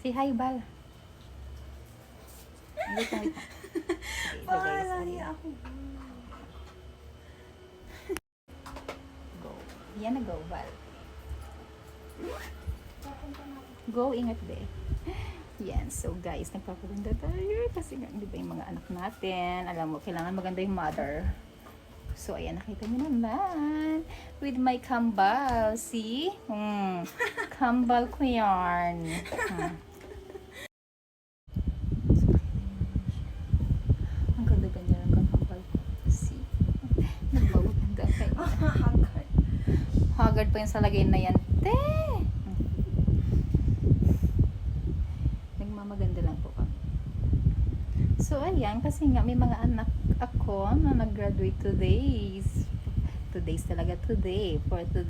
Say hi, Bal. Wait lang, wait lang. Sige, ilagay sa Lagi ako. Go. Yan na, go, Bal. Go, ingat be. Yan, so guys, nagpapaganda tayo kasi nga, di ba yung mga anak natin, alam mo, kailangan maganda yung mother. So, ayan, nakita niyo naman. With my kambal, see? Kambal ko yarn. Ang ganda-ganda ng kambal ko. See? Nagmamaganda kayo. Haggard pa yung sa lagay na yan. Te! Nagmamaganda lang po kami. So, ayan, kasi nga may mga anak ako na nag-graduate today. Today's talaga today. For today.